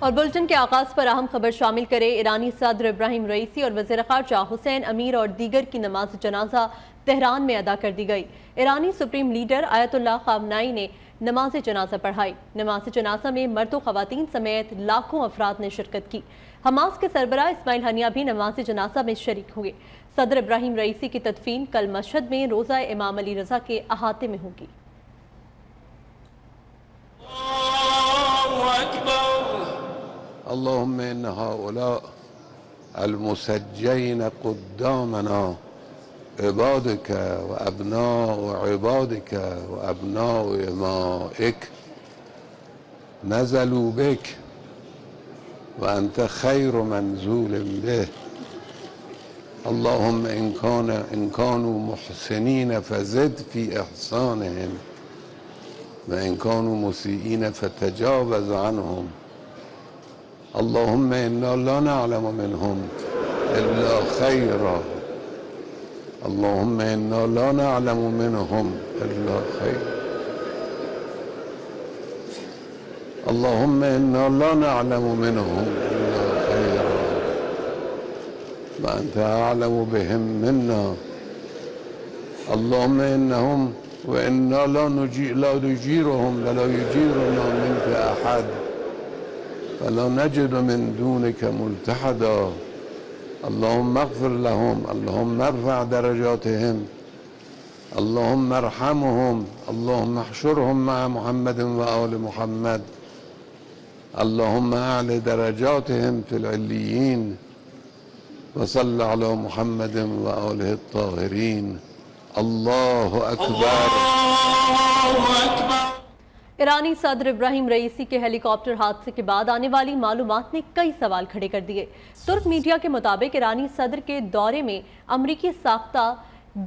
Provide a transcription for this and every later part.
اور بلٹن کے آغاز پر اہم خبر شامل کرے ایرانی صدر ابراہیم رئیسی اور وزیر خارجہ حسین امیر اور دیگر کی نماز جنازہ تہران میں ادا کر دی گئی۔ ایرانی سپریم لیڈر آیت اللہ خامنائی نے نماز جنازہ پڑھائی۔ نماز جنازہ میں مرد و خواتین سمیت لاکھوں افراد نے شرکت کی۔ حماس کے سربراہ اسماعیل ہنیہ بھی نماز جنازہ میں شریک ہوئے۔ صدر ابراہیم رئیسی کی تدفین کل مشہد میں روضہ امام علی رضا کے احاطے میں ہوگی۔ اللهم إن هؤلاء المسجين قدامنا عبادك وأبناء عبادك وأبناء إمائك نزلوا بك وأنت خير منزول به. اللهم إن كانوا محسنين فزد في إحسانهم وإن كانوا مسيئين فتجاوز عنهم. اللهم إنا لا نعلم منهم إلا خيرا. اللهم إنا لا نعلم منهم إلا خيرا. اللهم إنا لا نعلم منهم إلا خيرا وأنت أعلم بهم منا. اللهم إنهم وإنا لا نجيرهم ولا يجيرنا منك أحد فلا نجد من دونك ملتحدا. اللهم اغفر لهم. اللهم ارفع درجاتهم. اللهم ارحمهم. اللهم احشرهم مع محمد وآل محمد. اللهم اعل درجاتهم في العليين وصل على محمد وآله الطاهرين. الله أكبر. الله أكبر. ایرانی صدر ابراہیم رئیسی کے ہیلی کاپٹر حادثے کے بعد آنے والی معلومات نے کئی سوال کھڑے کر دیے۔ ترک میڈیا کے مطابق ایرانی صدر کے دورے میں امریکی ساختہ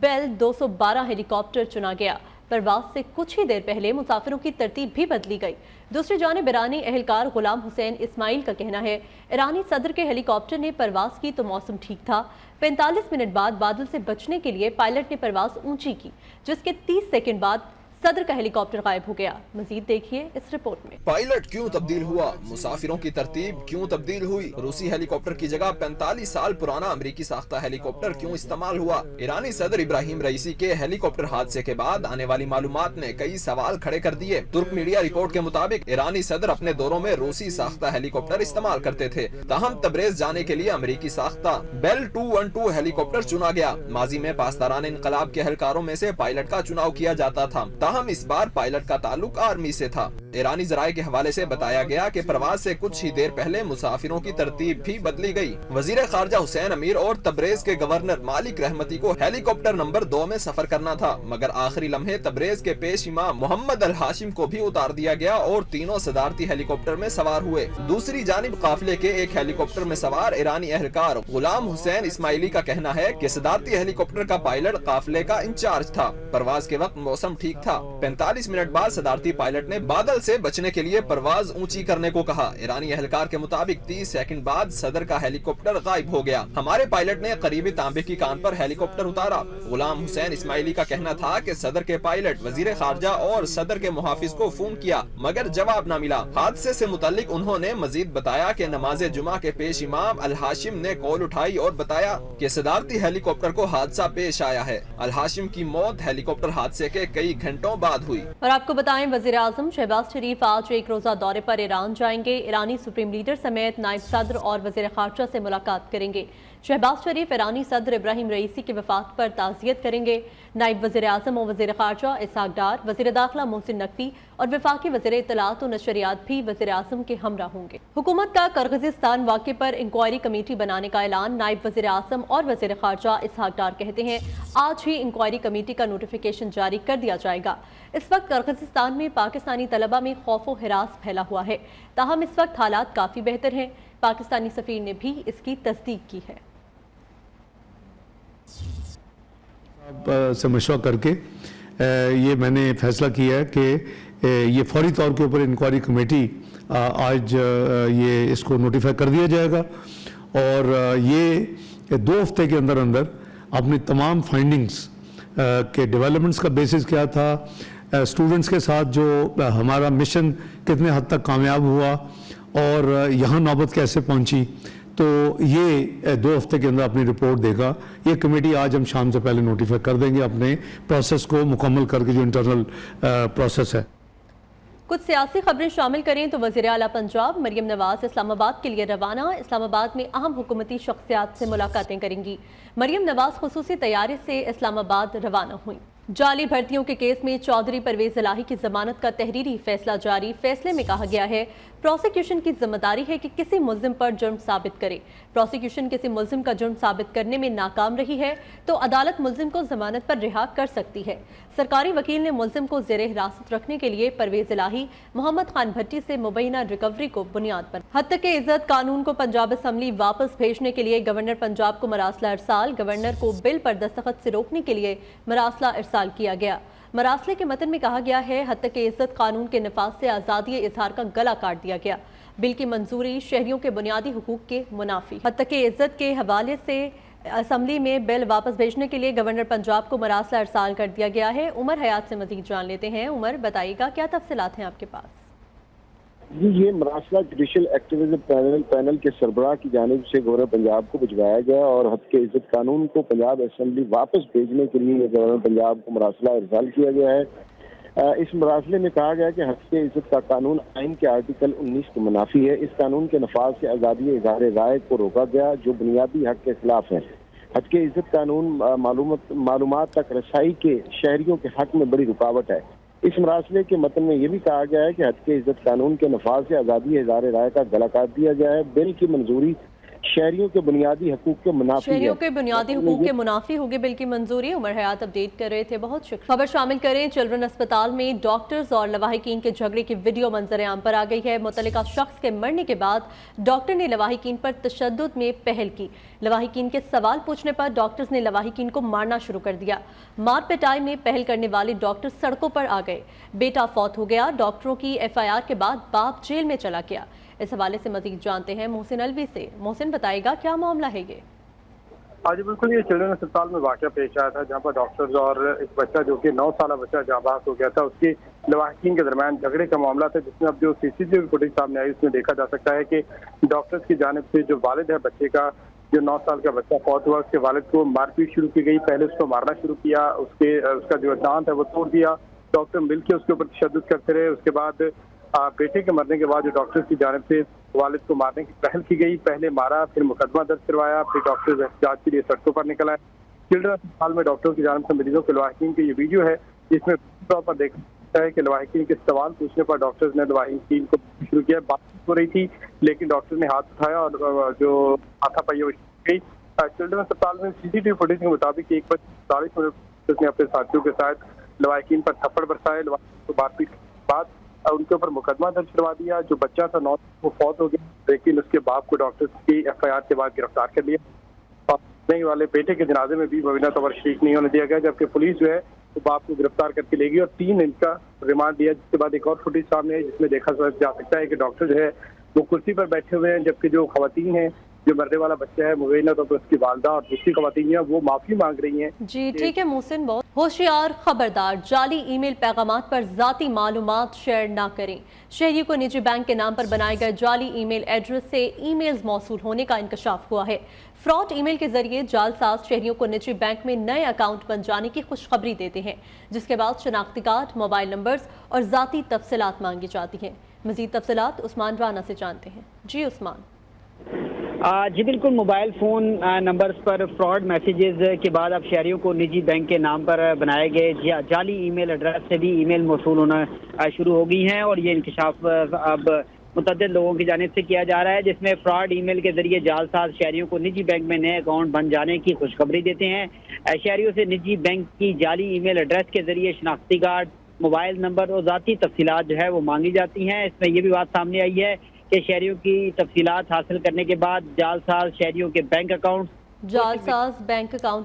بیل 212 ہیلی کاپٹر چنا گیا۔ پرواز سے کچھ ہی دیر پہلے مسافروں کی ترتیب بھی بدلی گئی۔ دوسری جانب ایرانی اہلکار غلام حسین اسماعیل کا کہنا ہے ایرانی صدر کے ہیلی کاپٹر نے پرواز کی تو موسم ٹھیک تھا، 45 منٹ بعد بادل سے بچنے کے لیے پائلٹ نے پرواز اونچی کی، جس کے 30 سیکنڈ بعد صدر کا ہیلی کاپٹر غائب ہو گیا۔ مزید دیکھیے اس رپورٹ میں۔ پائلٹ کیوں تبدیل ہوا؟ مسافروں کی ترتیب کیوں تبدیل ہوئی؟ روسی ہیلی کاپٹر کی جگہ 45 سال پرانا امریکی ساختہ ہیلی کاپٹر کیوں استعمال ہوا؟ ایرانی صدر ابراہیم رئیسی کے ہیلی کاپٹر حادثے کے بعد آنے والی معلومات نے کئی سوال کھڑے کر دیے۔ ترک میڈیا رپورٹ کے مطابق ایرانی صدر اپنے دوروں میں روسی ساختہ ہیلی کاپٹر استعمال کرتے تھے، تاہم تبریز جانے کے لیے امریکی ساختہ بیل 212 ہیلی کاپٹر چنا گیا۔ ماضی میں پاسداران انقلاب کے اہلکاروں میں سے پائلٹ کا چناؤ کیا جاتا تھا، تاہم اس بار پائلٹ کا تعلق آرمی سے تھا۔ ایرانی ذرائع کے حوالے سے بتایا گیا کہ پرواز سے کچھ ہی دیر پہلے مسافروں کی ترتیب بھی بدلی گئی۔ وزیر خارجہ حسین امیر اور تبریز کے گورنر مالک رحمتی کو ہیلی کاپٹر نمبر 2 میں سفر کرنا تھا، مگر آخری لمحے تبریز کے پیش امام محمد الہاشم کو بھی اتار دیا گیا اور تینوں صدارتی ہیلی کاپٹر میں سوار ہوئے۔ دوسری جانب قافلے کے ایک ہیلی کاپٹر میں سوار ایرانی اہلکار غلام حسین اسماعیلی کا کہنا ہے کہ صدارتی ہیلی کاپٹر کا پائلٹ قافلے کا انچارج تھا۔ پرواز کے وقت موسم ٹھیک تھا۔ 45 منٹ بعد صدارتی پائلٹ نے بادل سے بچنے کے لیے پرواز اونچی کرنے کو کہا۔ ایرانی اہلکار کے مطابق 30 سیکنڈ بعد صدر کا ہیلی کاپٹر غائب ہو گیا۔ ہمارے پائلٹ نے قریبی تانبے کی کان پر ہیلی کاپٹر اتارا۔ غلام حسین اسماعیلی کا کہنا تھا کہ صدر کے پائلٹ وزیر خارجہ اور صدر کے محافظ کو فون کیا مگر جواب نہ ملا۔ حادثے سے متعلق انہوں نے مزید بتایا کہ نماز جمعہ کے پیش امام الہاشم نے کال اٹھائی اور بتایا کہ صدارتی ہیلی کاپٹر کو حادثہ پیش آیا ہے۔ الہاشم کی موت ہیلی کاپٹر حادثے کے کئی گھنٹوں بعد ہوئی۔ اور آپ کو بتائیں وزیر اعظم شہباز شریف آج ایک روزہ دورے پر ایران جائیں گے۔ ایرانی سپریم لیڈر سمیت نائب صدر اور وزیر خارجہ سے ملاقات کریں گے۔ شہباز شریف ایرانی صدر ابراہیم رئیسی کی وفات پر تعزیت کریں گے۔ نائب وزیر اعظم اور وزیر خارجہ اسحاق ڈار، وزیر داخلہ محسن نقوی اور وفاقی وزیر اطلاعات و نشریات بھی وزیر اعظم کے ہمراہ ہوں گے۔ حکومت کا کرغزستان واقعے پر انکوائری کمیٹی بنانے کا اعلان نائب وزیر اعظم اور وزیر خارجہ اسحاق ڈار کہتے ہیں آج ہی انکوائری کمیٹی کا نوٹیفیکیشن جاری کر دیا جائے گا۔ اس وقت کرغزستان میں پاکستانی طلبہ میں خوف و ہراس پھیلا ہوا ہے، تاہم اس وقت حالات کافی بہتر ہیں۔ پاکستانی سفیر نے بھی اس کی تصدیق کی ہے۔ سے مشورہ کر کے یہ میں نے فیصلہ کیا ہے کہ یہ فوری طور کے اوپر انکوائری کمیٹی آج یہ اس کو نوٹیفائی کر دیا جائے گا اور یہ 2 ہفتے کے اندر اندر اپنی تمام فائنڈنگز کے ڈیولپمنٹس کا بیسس کیا تھا، اسٹوڈنٹس کے ساتھ جو ہمارا مشن کتنے حد تک کامیاب ہوا اور यहाँ नौबत कैसे पहुंची, तो ये 2 हफ्ते के अंदर अपनी रिपोर्ट देगा। ये कमेटी आज हम शाम से पहले नोटिफाई कर देंगे अपने प्रोसेस को मुकम्मल करके, जो इंटरनल प्रोसेस है। कुछ सियासी खबरें शामिल करें तो वज़ीर आला पंजाब मरियम नवाज इस्लामाबाद के लिए रवाना। इस्लामाबाद में अहम हुकूमती शख्सियात से मुलाकातें करेंगी। मरियम नवाज खुसूसी तैयारी से इस्लामाबाद रवाना हुई। जाली भर्तियों के केस में चौधरी परवेज इलाही की जमानत का तहरीरी फैसला जारी। फैसले में कहा गया है प्रोसिक्यूशन की जिम्मेदारी है कि किसी मुल्जिम पर जुर्म साबित करे। प्रोसिक्यूशन किसी मुल्जिम का जुर्म साबित करने में नाकाम रही है तो अदालत मुल्जिम को जमानत पर रिहा कर सकती है। सरकारी वकील ने मुल्जिम को ज़ेरे हिरासत रखने के लिए परवेज इलाही, मोहम्मद खान भट्टी से मुबैना रिकवरी को बुनियाद पर हत्या के इज्जत कानून को पंजाब असम्बली वापस भेजने के लिए गवर्नर पंजाब को मरासला इरसाल। गवर्नर को बिल पर दस्तखत से रोकने के लिए मरासला इरसाल किया गया। मरासले के मतन में कहा गया है हत्या के इज्जत कानून के नफाज से आज़ादी इजहार का गला काट दिया गया। बिल की मंजूरी शहरियों के बुनियादी हुकूक के मुनाफी। हत्या के इज्जत के हवाले से असम्बली में बिल वापस भेजने के लिए गवर्नर पंजाब को मरासला इरसाल कर दिया गया है। उमर हयात से मजीद जान लेते हैं। उमर, बताइएगा क्या तफसीलात हैं आपके पास? जी, ये मरासला जुडिशल एक्टिविज्म पैनल के सरबराह की जानिब से गवर्नर पंजाब को भिजवाया गया और हद के इज्जत कानून को पंजाब असम्बली वापस भेजने के लिए गवर्नर पंजाब को मरासला इरसाल किया गया है। इस मरासले में कहा गया है कि हद के इज्जत का कानून आइन के आर्टिकल 19 के मुनाफी है। इस कानून के नफाज से आज़ादी इजहार राय को रोका गया जो बुनियादी हक के खिलाफ है। हद के इज्जत कानून मालूमात तक रसाई के शहरियों के हक में बड़ी रुकावट है। इस मरासले के मतन में यह भी कहा गया है कि हद के इज्जत कानून के नफाज से आज़ादी इजहार राय का गला काट दिया गया है। बिल की मंजूरी शहरियों के बुनियादी हकूक के मुनाफी है। शहरियों के बुनियादी हुकूक के मुनाफी होगी बिल की मंजूरी। उमर हयात अपडेट कर रहे थे, बहुत शुक्रिया। खबर शामिल करें चिल्ड्रन अस्पताल में डॉक्टर्स और लवाहिकीन के झगड़े की वीडियो मंजर आम पर आ गई है। मुतल्लिका शख्स के मरने के बाद डॉक्टर ने लवाहिकीन पर तशद्दुद में पहल की। लवाहिकीन के सवाल पूछने पर डॉक्टर्स ने लवाहिकीन को मारना शुरू कर दिया। मार पिटाई में पहल करने वाले डॉक्टर सड़कों पर आ गए। बेटा फौत हो गया। डॉक्टरों की FIR के बाद बाप जेल में चला गया। इस हवाले से मजीद जानते हैं मोहसिन अलवी से। मोहसिन, बताएगा क्या मामला है ये? आज बिल्कुल ये चिल्ड्रन अस्पताल में वाक़या पेश आया था जहाँ पर डॉक्टर्स और एक बच्चा जो कि 9 साल बच्चा जाबाज हो गया था, उसके लवाहिकीन के दरमियान झगड़े का मामला था, जिसमें अब जो CCTV फुटेज सामने आई उसमें देखा जा सकता है कि डॉक्टर्स की जानिब से जो वालिद है बच्चे का, जो 9 साल का बच्चा फौत हुआ, उसके वालिद को मारपीट शुरू की गई। पहले उसको मारना शुरू किया, उसका जो दांत है वो तोड़ दिया। डॉक्टर मिलकर उसके ऊपर तशद्दुद करते रहे। उसके बाद बेटे के मरने के बाद जो डॉक्टर्स की जानिब से वालिद को मारने की पहल की गई। पहले मारा, फिर मुकदमा दर्ज करवाया, फिर डॉक्टर्स एहतजाज के लिए सड़कों पर निकल आए। चिल्ड्रन अस्पताल में डॉक्टरों की जानिब से मरीजों के लवाहिकीन की ये वीडियो है, जिसमें तौर पर देख सकता है कि लवाहिकीन के सवाल पूछने पर डॉक्टर्स ने लवाहिकीन को शुरू किया। बातचीत हो रही थी लेकिन डॉक्टर ने हाथ उठाया और जो हाथापाई गई। चिल्ड्रन अस्पताल में CCTV फुटेज के मुताबिक 1:40 ने अपने साथियों के साथ लवाहिकीन पर थप्पड़ बरसाए। लवाहिकीन को मारपीट के बाद उनके ऊपर मुकदमा दर्ज करवा दिया। जो बच्चा था 9 वो फौत हो गया, लेकिन उसके बाप को डॉक्टर्स की FIR के बाद गिरफ्तार कर लिया। और नहीं वाले बेटे के जनाजे में भी मुबीना तौर पर शरीक नहीं होने दिया गया, जबकि पुलिस जो है वो बाप को गिरफ्तार करके ले गई और 3 इनका रिमांड दिया। जिसके बाद एक और फुटेज सामने है जिसमें देखा जा सकता है कि डॉक्टर जो है वो कुर्सी पर बैठे हुए हैं, जबकि जो खवातीन है, जो मरने वाला बच्चा है मुबीना तौर पर उसकी वालदा और दूसरी खवातीन है वो माफी मांग रही हैं। जी ठीक है मोहसिन, बहुत होशियार, खबरदार, जाली ईमेल पैगामात पर जाती मालूमात शेयर ना करें। शहरियों को निजी बैंक के नाम पर बनाए गए जाली ईमेल एड्रेस से ईमेल्स मौसूल होने का इंकशाफ हुआ है। फ्रॉड ईमेल के जरिए जालसाज शहरियों को निजी बैंक में नए अकाउंट बन जाने की खुशखबरी देते हैं, जिसके बाद शनाख्ती कार्ड, मोबाइल नंबर्स और जाती तफसीलात मांगी जाती हैं। मजीद तफसीलात उस्मान राना से जानते हैं। जी उस्मान। जी बिल्कुल, मोबाइल फ़ोन नंबर्स पर फ्रॉड मैसेजेस के बाद अब शहरियों को निजी बैंक के नाम पर बनाए गए जाली ईमेल एड्रेस से भी ईमेल मौसूल होना शुरू हो गई हैं और ये इंकशाफ अब मुतअद्दिद लोगों की जानिब से किया जा रहा है, जिसमें फ्रॉड ईमेल के जरिए जालसाज शहरियों को निजी बैंक में नए अकाउंट बन जाने की खुशखबरी देते हैं। शहरियों से निजी बैंक की जाली ईमेल एड्रेस के जरिए शनाख्ती कार्ड, मोबाइल नंबर और ज़ाती तफसीलात जो है वो मांगी जाती हैं। इसमें यह भी बात सामने आई है कि शहरियों की तफसीलात हासिल करने के बाद जालसाज शहरियों के बैंक अकाउंट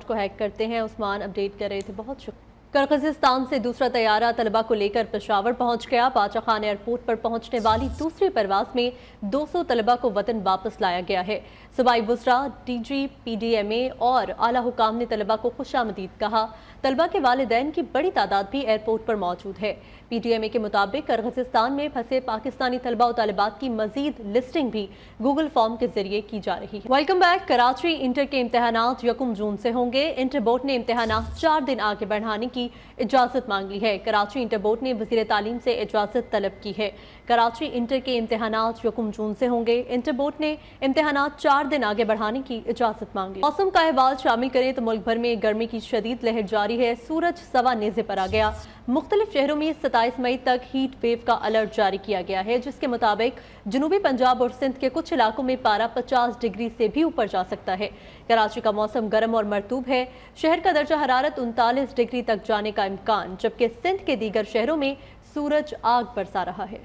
को हैक करते हैं। उस्मान अपडेट कर रहे थे, बहुत शुक्रिया। किर्गिज़स्तान से दूसरा तैयारा तलबा को लेकर पेशावर पहुंच गया। बादशाह खान एयरपोर्ट पर पहुंचने वाली दूसरी परवाज में 200 तलबा को वतन वापस लाया गया है। सूबाई वज़रा, DG, PDMA और आला हुकाम ने तलबा को खुशामदीद कहा। तलबा के वालिदैन की बड़ी तादाद भी एयरपोर्ट पर मौजूद है। PTMA के मुताबिक किर्गिस्तान में फंसे पाकिस्तानी तलबा और तालिबात की मजीद लिस्टिंग भी गूगल फॉर्म के जरिए की जा रही है। Welcome back. कराची इंटर के इम्तहानात 1 जून से होंगे। इंटर बोर्ड ने इम्तहानात 4 दिन आगे बढ़ाने की इजाज़त मांग ली है। कराची इंटर बोर्ड ने वज़ीर तालीम से इजाज़त तलब की है। कराची इंटर के इम्तहानात 1 जून से होंगे। इंटर बोर्ड ने इम्तहानात 4 दिन आगे बढ़ाने की इजाज़त मांग ली। मौसम का अहवाल शामिल करें तो मुल्क भर में गर्मी की शदीद लहर जारी है। सूरज सवा नेज़े पर आ गया। मुख्तलिफ शहरों में 27 मई तक हीट वेव का अलर्ट जारी किया गया है, जिसके मुताबिक जनूबी पंजाब और सिंध के कुछ इलाकों में पारा 50 डिग्री से भी ऊपर जा सकता है। कराची का मौसम गर्म और मरतूब है। शहर का दर्जा हरारत 39 डिग्री तक जाने का इम्कान, जबकि सिंध के दीगर शहरों में सूरज आग बरसा रहा है।